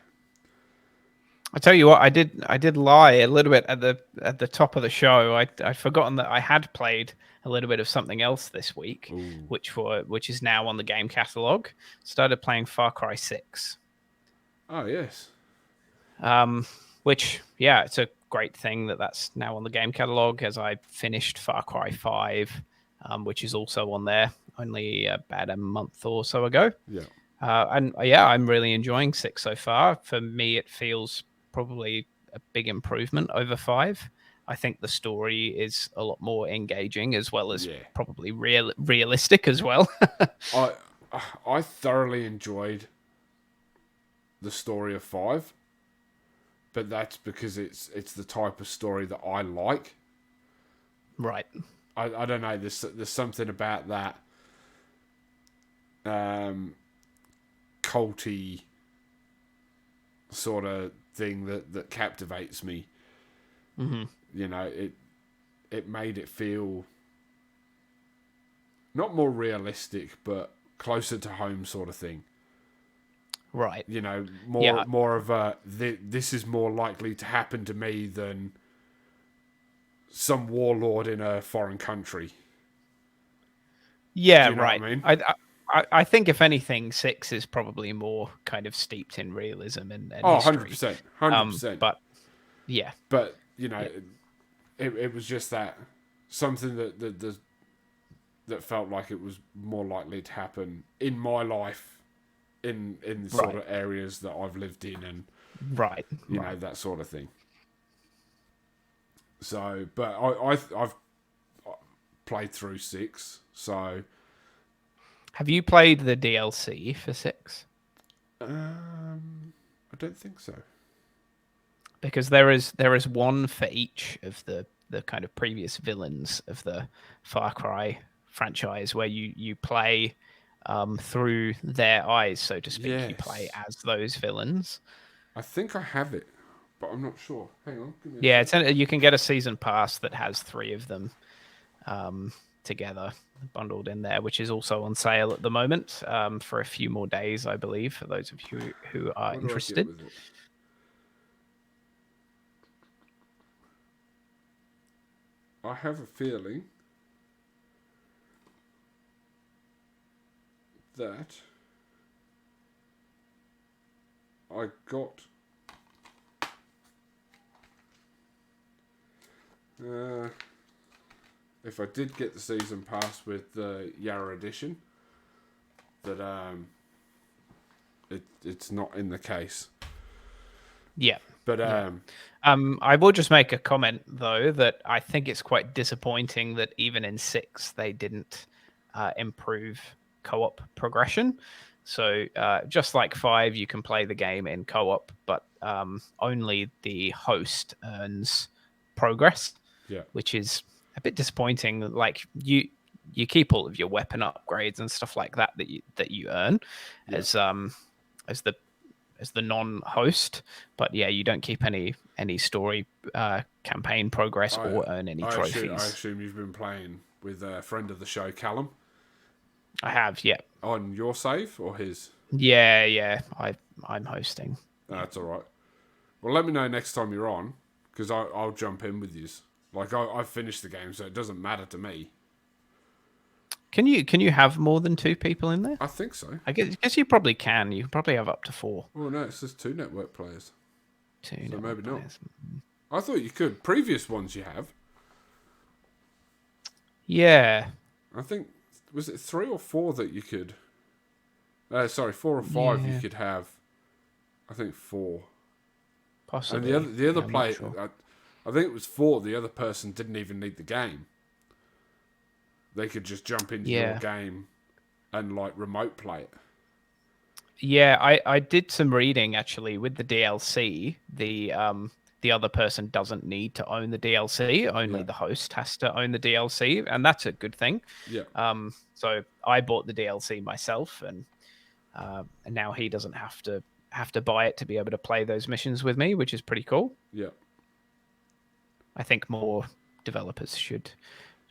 I tell you what, I did lie a little bit at the top of the show. I'd forgotten that I had played a little bit of something else this week, Ooh. which is now on the game catalog. Started playing Far Cry 6. Oh yes. Which, yeah, it's a great thing that that's now on the game catalog, as I finished Far Cry 5, which is also on there only about a month or so ago. Yeah. And yeah, I'm really enjoying 6 so far. For me, it feels probably a big improvement over 5. I think the story is a lot more engaging, as well as probably realistic as well. I thoroughly enjoyed the story of 5, but that's because it's the type of story that I like. Right. I don't know. There's something about that culty sort of thing that captivates me. Mm-hmm. It made it feel not more realistic, but closer to home sort of thing. Right. More of a this is more likely to happen to me than some warlord in a foreign country. Yeah, Do you know right. what I mean? I think if anything, 6 is probably more kind of steeped in realism and Oh, history. 100%. 100%. But yeah, But, yeah, it was just that something that felt like it was more likely to happen in my life in the sort right, of areas that I've lived in and, right, that sort of thing. So, but I've played through 6, so Have you played the DLC for 6? I don't think so. Because there is one for each of the kind of previous villains of the Far Cry franchise, where you play through their eyes, so to speak. You play Yes. as those villains. I think I have it, but I'm not sure. Hang on, give me a Yeah, sec. you can get a season pass that has 3 of them together, bundled in there, which is also on sale at the moment for a few more days, I believe, for those of you who are What do I get interested. with it? I have a feeling that I got if I did get the season pass with the Yarra edition, that it's not in the case. Yeah. But Yeah. I will just make a comment though that I think it's quite disappointing that even in 6 they didn't improve co-op progression. So just like 5, you can play the game in co-op, but only the host earns progress, yeah, which is a bit disappointing. Like you keep all of your weapon upgrades and stuff like that that you earn yeah. as the non-host, but yeah, you don't keep any story campaign progress I or earn any I trophies. assume you've been playing with a friend of the show, Callum, I have, yeah, on your save or his. yeah. I'm hosting. No, Yeah. that's all right. Well, let me know next time you're on, because I'll jump in with you. Like I've finished the game, so it doesn't matter to me. Can you have more than 2 people in there? I think so. I guess you probably can. You can probably have up to 4. Oh no, it says 2 network players, 2 so network maybe not. players. I thought you could. Previous ones you have. Yeah, I think was it 3 or 4 that you could. Sorry, 4 or 5 you yeah, could have. I think 4. And possibly. the other Yeah, I'm not player, sure. I think it was 4. The other person didn't even need the game. They could just jump into your Yeah. game and like remote play it. Yeah, I did some reading actually with the DLC. The other person doesn't need to own the DLC. Only Yeah, the host has to own the DLC, and that's a good thing. yeah, So I bought the DLC myself, and now he doesn't have to buy it to be able to play those missions with me, which is pretty cool. yeah, I think more developers should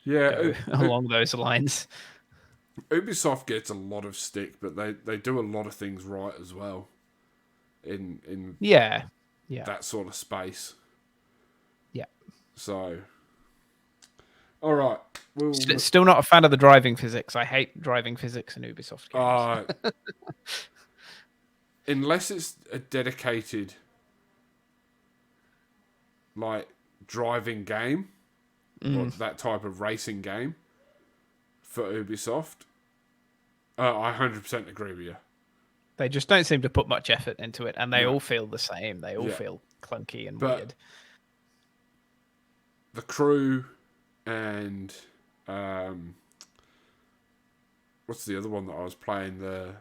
yeah. go along those lines. Ubisoft gets a lot of stick, but they do a lot of things right as well in Yeah, yeah, that sort of space. yeah. So, all right, Still not a fan of the driving physics. I hate driving physics in Ubisoft games. unless it's a dedicated like driving game or that type of racing game for Ubisoft, I 100% agree with you. They just don't seem to put much effort into it, and they No, all feel the same. They all yeah, feel clunky and but weird. the crew and um, what's the other one that I was playing? The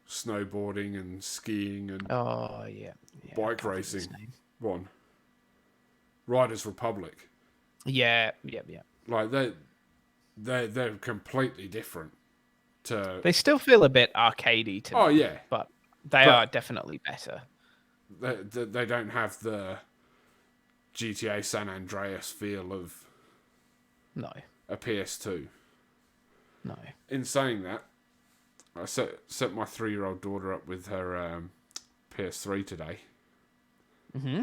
snowboarding and skiing and Oh yeah, yeah. I bike can't think of its racing name. one. Riders Republic. Yeah. Like they're completely different to. They still feel a bit arcadey to Oh me, yeah, but they are but definitely better. they don't have the GTA San Andreas feel of No, a PS2. no. In saying that, I set my 3-year-old daughter up with her PS3 today, Mm-hmm.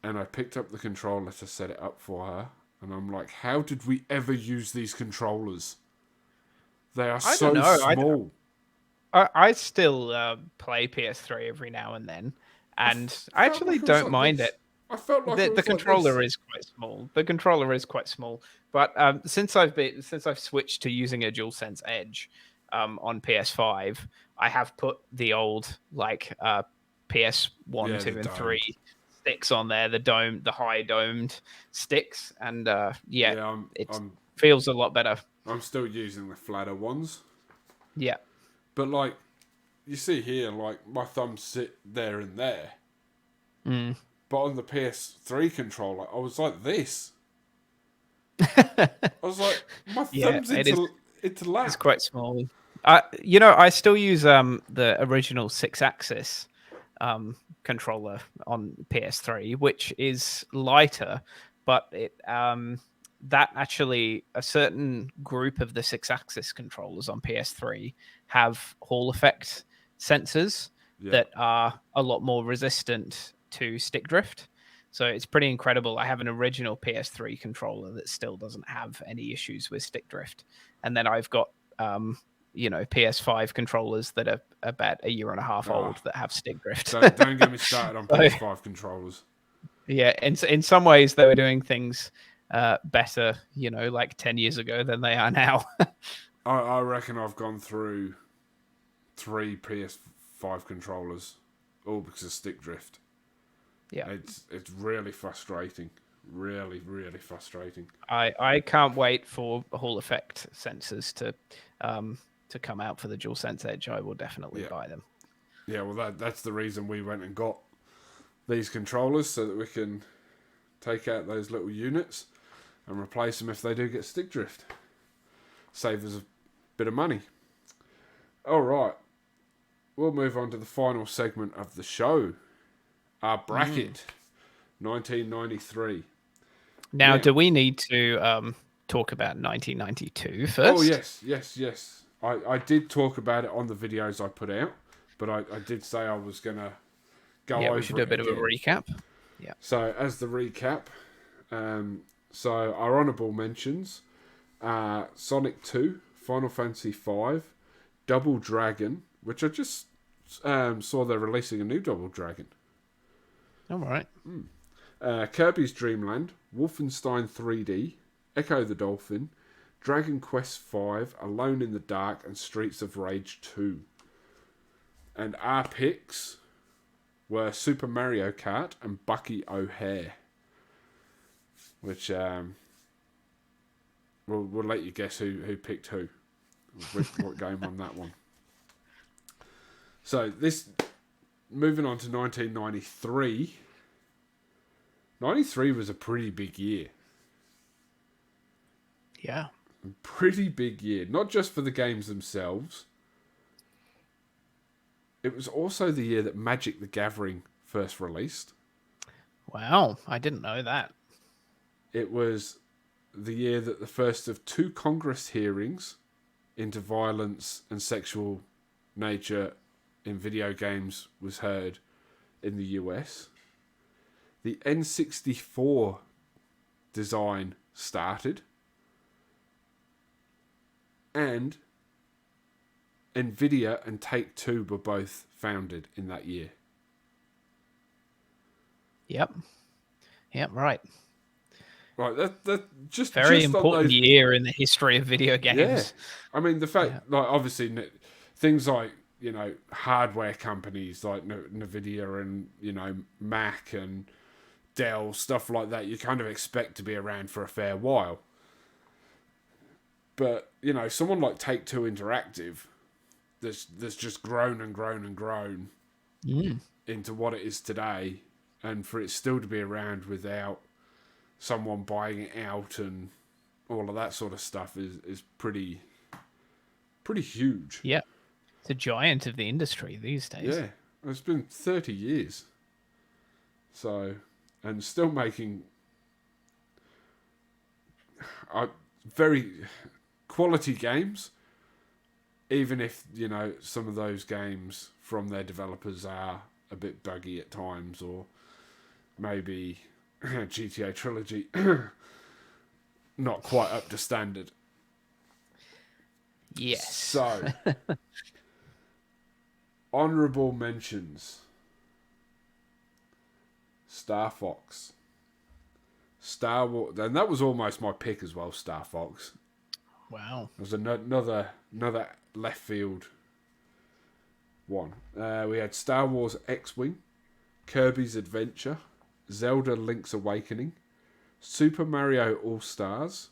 and I picked up the controller to set it up for her, and I'm like, how did we ever use these controllers? They are I don't so know. small. I still play PS3 every now and then, and I Felt actually like it was don't like mind this. it. I felt like it The was like this. controller is quite small. The controller is quite small, but since I've switched to using a DualSense Edge on PS5, I have put the old PS1, Yeah, the 2, and domed. 3 sticks on there, the high domed sticks, and Yeah, it feels a lot better. I'm still using the flatter ones, Yeah. but like you see here, like my thumbs sit there and there. Mm. But on the PS3 controller, I was like this. I was like, my Yeah, thumb's it is. into It's lap. quite small. I still use the original six-axis controller on PS3, which is lighter, but that actually a certain group of the six-axis controllers on PS3 have Hall effect sensors Yeah. that are a lot more resistant to stick drift. So it's pretty incredible. I have an original PS3 controller that still doesn't have any issues with stick drift, and then I've got PS5 controllers that are about a year and a half Oh, old that have stick drift. don't get me started on So, PS5 controllers. yeah, in some ways they were doing things better, like 10 years ago than they are now. I reckon I've gone through 3 PS5 controllers, all because of stick drift. Yeah. It's really frustrating. Really, really frustrating. I can't wait for Hall effect sensors to come out for the DualSense Edge. I will definitely Yeah. buy them. Yeah, well, that's the reason we went and got these controllers, so that we can take out those little units and replace them if they do get stick drift. Save us a bit of money. All right, we'll move on to the final segment of the show. Our bracket, 1993. Now, Yeah. do we need to talk about 1992 first? Oh, yes. I did talk about it on the videos I put out, but I did say I was going to go over it. We should do a bit of a recap. Yeah. So, as the recap, so our honourable mentions Sonic 2, Final Fantasy 5, Double Dragon, which I just saw they're releasing a new Double Dragon. All right. Kirby's Dream Land, Wolfenstein 3D, Echo the Dolphin, Dragon Quest V, Alone in the Dark, and Streets of Rage 2. And our picks were Super Mario Kart and Bucky O'Hare, which we'll let you guess who picked who, what game on that one. So this, moving on to 1993. 93 was a pretty big year. Yeah. Pretty big year, not just for the games themselves. It was also the year that Magic the Gathering first released. Wow, I didn't know that. It was the year that the first of 2 Congress hearings into violence and sexual nature in video games was heard in the US. The N64 design started. And Nvidia and Take-Two were both founded in that year. Yep, right. Right, that just Very just important year in the history of video games. Yeah, I mean the fact, like obviously things like hardware companies like Nvidia and Mac and Dell, stuff like that, you kind of expect to be around for a fair while. But someone like Take-Two Interactive, that's just grown and grown and grown into what it is today, and for it still to be around without someone buying it out and all of that sort of stuff is pretty huge. Yeah, it's a giant of the industry these days. Yeah, it's been 30 years. So, and still making very quality games, even if some of those games from their developers are a bit buggy at times, or maybe GTA trilogy not quite up to standard. Yes. So, honourable mentions. Star Fox. Star Wars, and that was almost my pick as well, Star Fox. Wow. It was another left field one. We had Star Wars X-Wing, Kirby's Adventure, Zelda Link's Awakening, Super Mario All-Stars,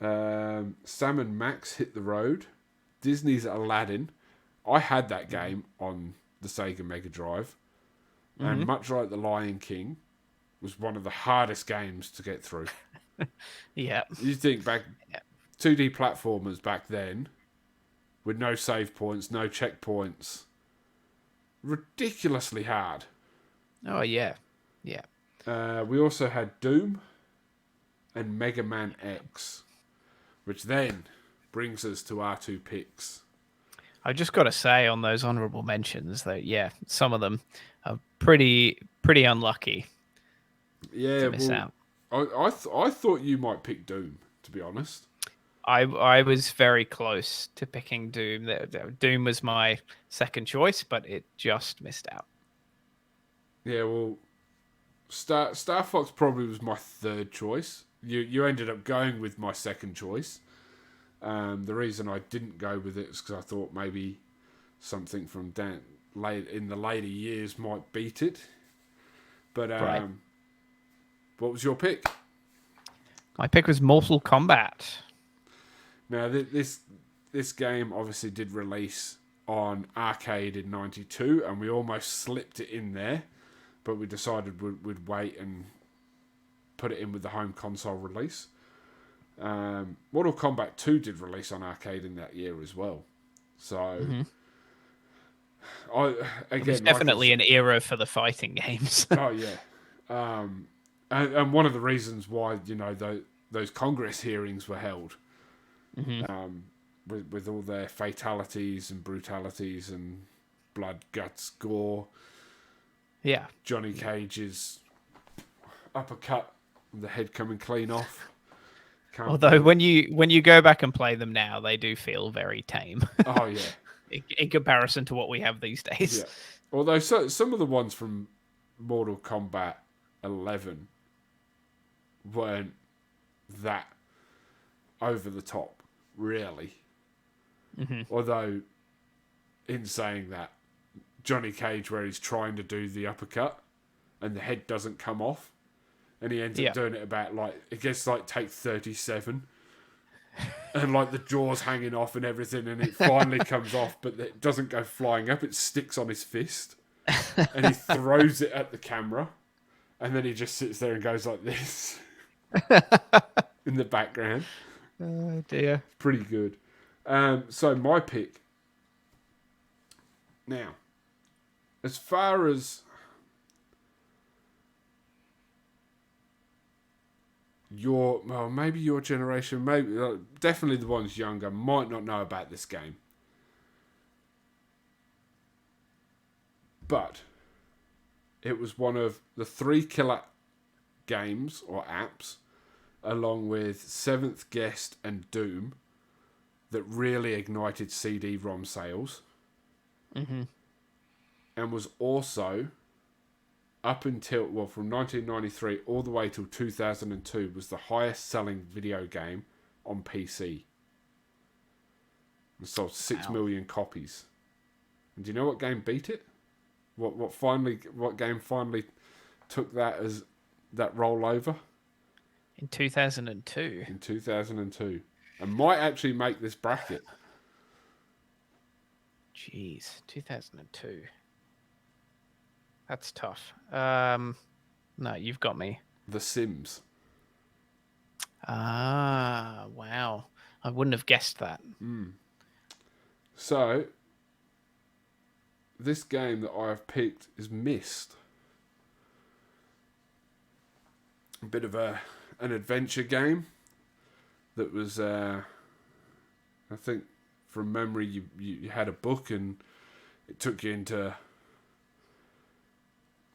Sam and Max Hit the Road, Disney's Aladdin. I had that game on the Sega Mega Drive, and much like The Lion King, was one of the hardest games to get through. Yeah. You think back, 2D platformers back then, with no save points, no checkpoints, ridiculously hard. Oh, yeah. Yeah. We also had Doom and Mega Man X, which then brings us to our two picks. I just got to say on those honourable mentions that, yeah, some of them are pretty unlucky to miss out. I thought you might pick Doom, to be honest. I was very close to picking Doom. Doom was my second choice, but it just missed out. Yeah, well, Star Fox probably was my third choice. You ended up going with my second choice. The reason I didn't go with it is because I thought maybe something from late in the later years might beat it. But Right. What was your pick? My pick was Mortal Kombat. Now this game obviously did release on arcade in '92, and we almost slipped it in there, but we decided we'd wait and put it in with the home console release. Mortal Kombat 2 did release on arcade in that year as well. So, It was definitely an era for the fighting games. Oh yeah, and one of the reasons why those Congress hearings were held, with all their fatalities and brutalities and blood, guts, gore. Yeah, Johnny Cage's uppercut, the head coming clean off. Although when you go back and play them now, they do feel very tame. Oh yeah, in comparison to what we have these days. Yeah. Although some of the ones from Mortal Kombat 11 weren't that over the top, really. Although, in saying that, Johnny Cage, where he's trying to do the uppercut and the head doesn't come off, and he ends up doing it about it gets take 37, and the jaw's hanging off and everything, and it finally comes off, but it doesn't go flying up, it sticks on his fist, and he throws it at the camera, and then he just sits there and goes like this in the background. Oh dear. Pretty good. So my pick. Now, as far as maybe your generation, maybe definitely the ones younger might not know about this game. But it was one of the 3 killer games or apps, along with Seventh Guest and Doom, that really ignited CD-ROM sales. And was also, up until, from 1993 all the way till 2002, was the highest selling video game on PC. It sold 6 million copies. And do you know what game beat it? What game finally took that rollover? In 2002. In 2002. And might actually make this bracket. Jeez, 2002. That's tough. No, you've got me. The Sims. Ah, wow. I wouldn't have guessed that. So, this game that I've picked is Myst. A bit of an adventure game that was, I think, from memory, you had a book and it took you into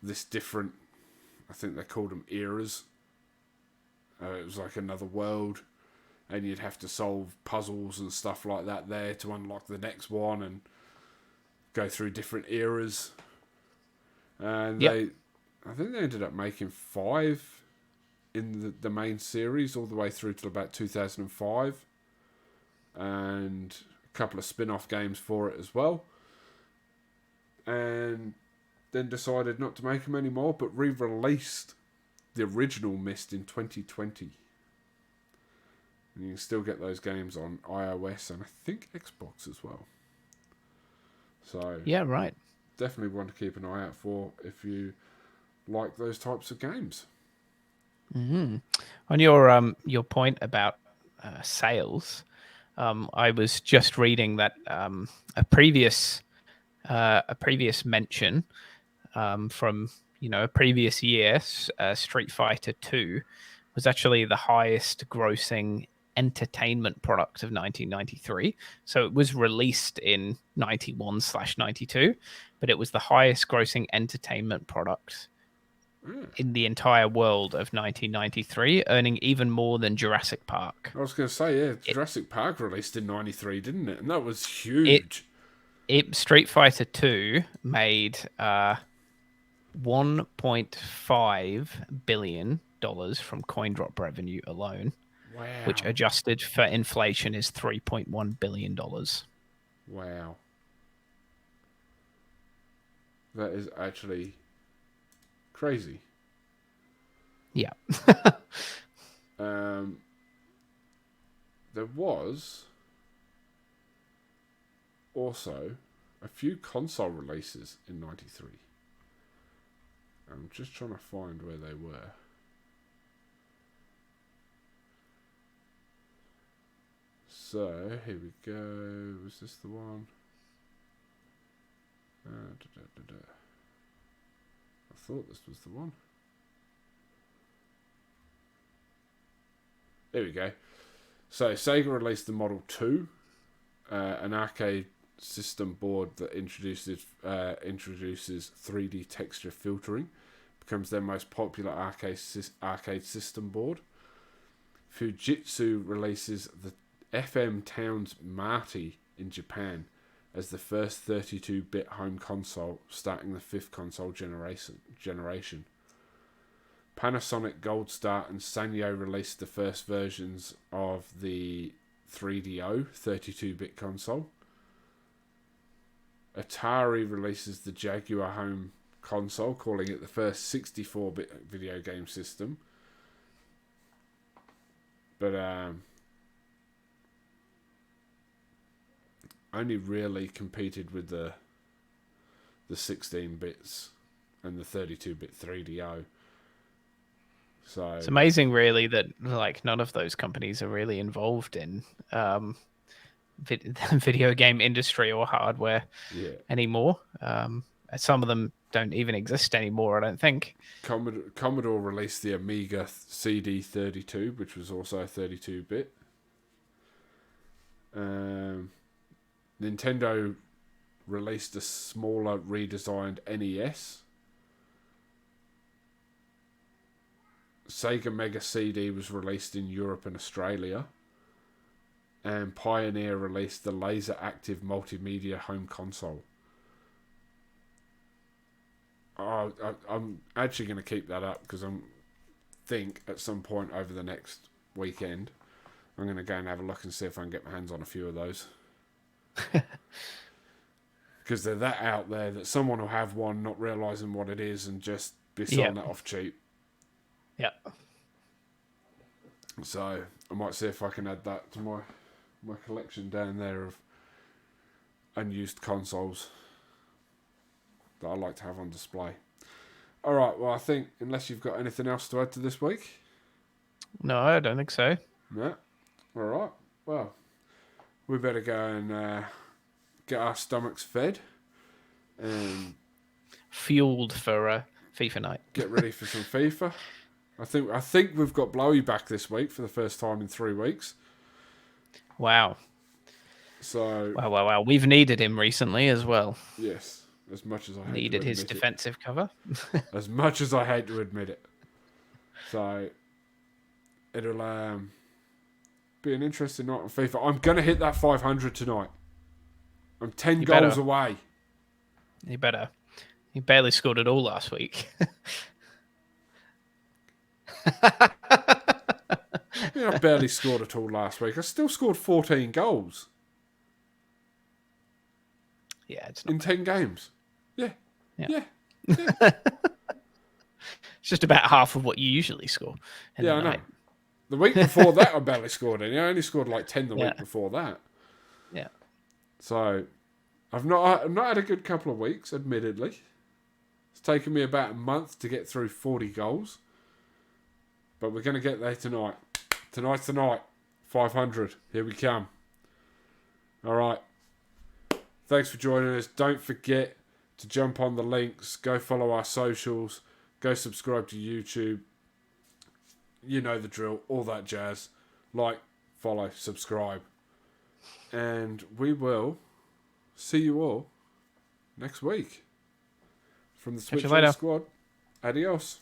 this different I think they called them eras. It was like another world, and you'd have to solve puzzles and stuff like that there to unlock the next one and go through different eras. And I think they ended up making 5 in the main series all the way through to about 2005, and a couple of spin-off games for it as well. And then decided not to make them anymore, but re-released the original Myst in 2020. And you can still get those games on iOS and I think Xbox as well. So Yeah, right. Definitely one to keep an eye out for if you like those types of games. Mm-hmm. On your point about sales, I was just reading that a previous mention from a previous year, Street Fighter 2 was actually the highest grossing entertainment product of 1993. So it was released in 91/92, but it was the highest grossing entertainment product in the entire world of 1993, earning even more than Jurassic Park. I was going to say, yeah, Jurassic Park released in 93, didn't it? And that was huge. Street Fighter 2 made $1.5 billion from coin drop revenue alone. Wow. Which adjusted for inflation is $3.1 billion. Wow. That is actually crazy. Yeah. There was also a few console releases in 93. I'm just trying to find where they were. So, here we go. Was this the one? I thought this was the one. There we go. So, Sega released the Model 2, an arcade system board that introduces 3D texture filtering. Becomes their most popular arcade system board. Fujitsu releases the FM Towns Marty in Japan as the first 32-bit home console, starting the 5th console generation. Panasonic, Gold Star and Sanyo released the first versions of the 3DO 32-bit console. Atari releases the Jaguar home console, calling it the first 64-bit video game system. But only really competed with the 16 bits and the 32-bit 3DO. So it's amazing, really, that like none of those companies are really involved in video game industry or hardware anymore. Some of them don't even exist anymore, I don't think. Commodore released the Amiga CD32, which was also 32-bit. Nintendo released a smaller, redesigned NES. Sega Mega CD was released in Europe and Australia. And Pioneer released the Laser Active Multimedia home console. I'm actually going to keep that up because I think at some point over the next weekend I'm going to go and have a look and see if I can get my hands on a few of those. Because they're that out there that someone will have one not realising what it is and just be selling it off cheap. Yeah. So I might see if I can add that to my collection down there of unused consoles that I like to have on display. Alright, well I think unless you've got anything else to add to this week. No, I don't think so. Yeah. Alright. Well, we better go and get our stomachs fed and fueled for FIFA night. Get ready for some FIFA. I think we've got Blowy back this week for the first time in 3 weeks. Wow. So wow. We've needed him recently as well. Yes. as much as I hate Needed to his admit defensive cover. it. As much as I hate to admit it. So it'll be an interesting night on FIFA. I'm gonna hit that 500 tonight. I'm 10 You goals better. away. You better. You barely scored at all last week. I barely scored at all last week. I still scored 14 goals Yeah, it's not in bad. 10 games. Yeah. Yeah. Yeah. It's just about half of what you usually score in Yeah, the I know. night. The week before that, I barely scored any. I only scored like 10 the Yeah. week before that. Yeah. So I've not had a good couple of weeks, admittedly. It's taken me about a month to get through 40 goals. But we're going to get there tonight. Tonight's the night. 500. Here we come. All right. Thanks for joining us. Don't forget to jump on the links. Go follow our socials. Go subscribe to YouTube. You know the drill. All that jazz. Like, follow, subscribe. And we will see you all next week. From the Catch you Switch On later. Squad. Adios.